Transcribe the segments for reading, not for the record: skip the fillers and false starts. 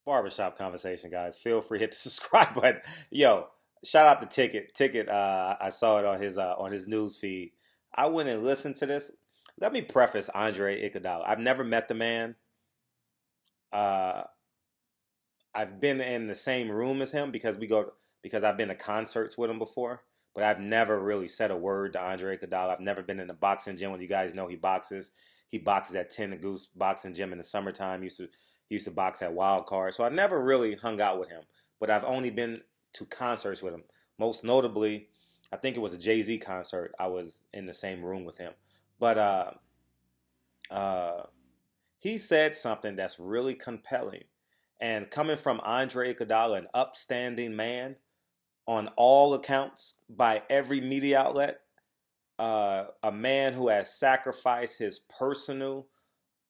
Barbershop conversation, guys. Feel free to hit the subscribe button. Yo, shout out to Ticket. Ticket, I saw it on his news feed. I went and listened to this. Let me preface Andre Iguodala. I've never met the man. Uh, I've been in the same room as him because I've been to concerts with him before. But I've never really said a word to Andre Iguodala. I've never been in the boxing gym when you guys know he boxes. He boxes at Ten and Goose Boxing Gym in the summertime. He used to box at Wild Card. So I never really hung out with him. But I've only been to concerts with him. Most notably, I think it was a Jay-Z concert. I was in the same room with him. But uh, he said something that's really compelling. And coming from Andre Iguodala, an upstanding man on all accounts by every media outlet, a man who has sacrificed his personal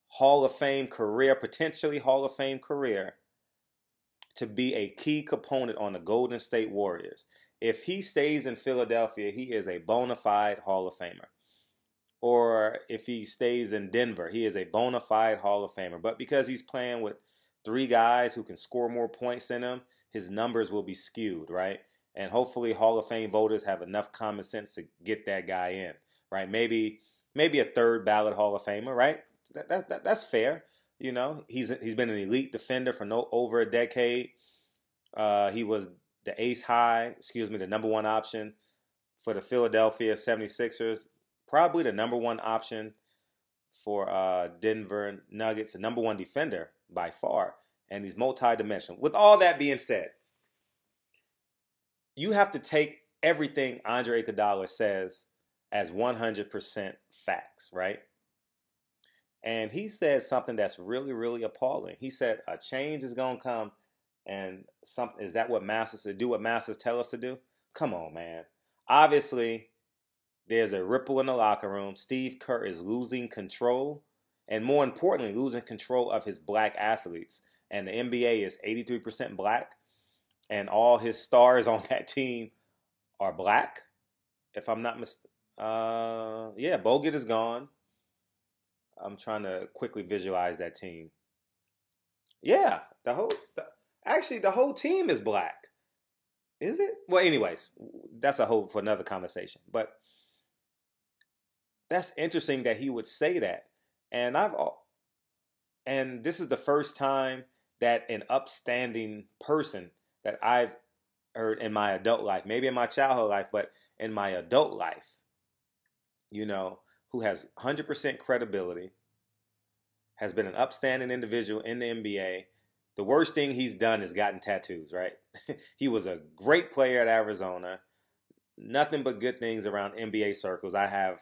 Hall of Fame career, potentially Hall of Fame career, to be a key component on the Golden State Warriors. If he stays in Philadelphia, he is a bona fide Hall of Famer. Or if he stays in Denver, he is a bona fide Hall of Famer. But because he's playing with three guys who can score more points than him, his numbers will be skewed, right? And hopefully Hall of Fame voters have enough common sense to get that guy in, right? Maybe a third ballot Hall of Famer, right? That's fair. You know, he's been an elite defender for over a decade. He was the number one option for the Philadelphia 76ers, probably the number one option for Denver Nuggets, the number one defender by far, and he's multi-dimensional. With all that being said, you have to take everything Andre Iguodala says as 100% facts, right? And he said something that's really, really appalling. He said a change is gonna come, and is that what masters do? What masters tell us to do? Come on, man. Obviously, there's a ripple in the locker room. Steve Kerr is losing control, and more importantly, losing control of his black athletes. And the NBA is 83% black, and all his stars on that team are black. If I'm not mistaken, yeah, Bogut is gone. I'm trying to quickly visualize that team. Yeah, actually the whole team is black. Is it? Well, anyways, that's a whole for another conversation. But that's interesting that he would say that. And and this is the first time that an upstanding person that I've heard in my adult life, maybe in my childhood life, but in my adult life, you know, who has 100% credibility, has been an upstanding individual in the NBA. The worst thing he's done is gotten tattoos, right? He was a great player at Arizona. Nothing but good things around NBA circles. I have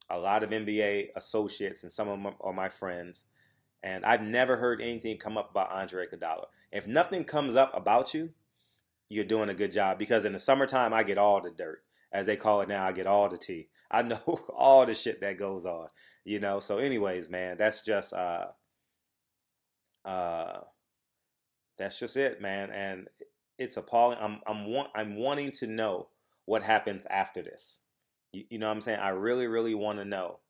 a lot of NBA associates, and some of them are my friends. And I've never heard anything come up about Andre Iguodala. If nothing comes up about you, you're doing a good job. Because in the summertime, I get all the dirt. As they call it now, I get all the tea. I know all the shit that goes on, you know. So, anyways, man, that's just it, man. And it's appalling. I'm wanting to know what happens after this. You know what I'm saying? I really, really want to know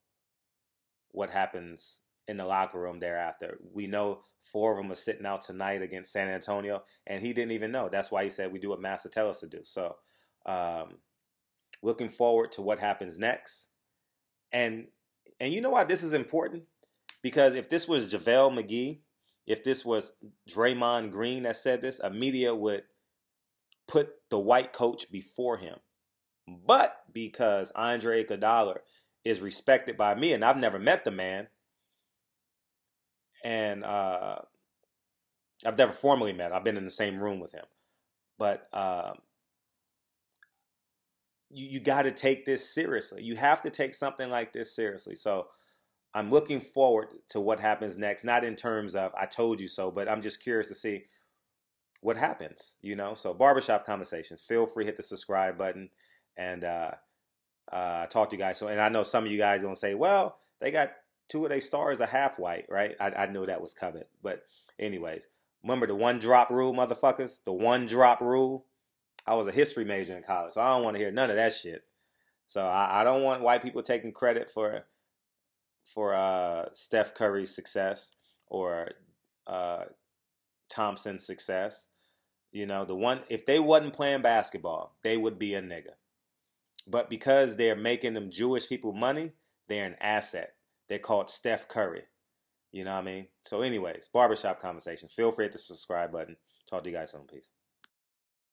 what happens in the locker room thereafter. We know four of them are sitting out tonight against San Antonio, and he didn't even know. That's why he said we do what Master tell us to do. So, looking forward to what happens next. And you know why this is important? Because if this was JaVale McGee, if this was Draymond Green that said this, a media would put the white coach before him. But because Andre Iguodala is respected by me, and I've never met the man, and I've never formally met him. I've been in the same room with him. But you got to take this seriously. You have to take something like this seriously. So I'm looking forward to what happens next. Not in terms of I told you so, but I'm just curious to see what happens. You know. So barbershop conversations. Feel free to hit the subscribe button, and talk to you guys. So, and I know some of you guys gonna say, well, they got two of their stars are half white, right? I knew that was coming. But anyways, remember the one drop rule, motherfuckers. The one drop rule. I was a history major in college, so I don't want to hear none of that shit. So I don't want white people taking credit for Steph Curry's success or Thompson's success. You know, if they wasn't playing basketball, they would be a nigga. But because they're making them Jewish people money, they're an asset. They're called Steph Curry. You know what I mean? So anyways, barbershop conversation. Feel free to hit the subscribe button. Talk to you guys soon. Peace.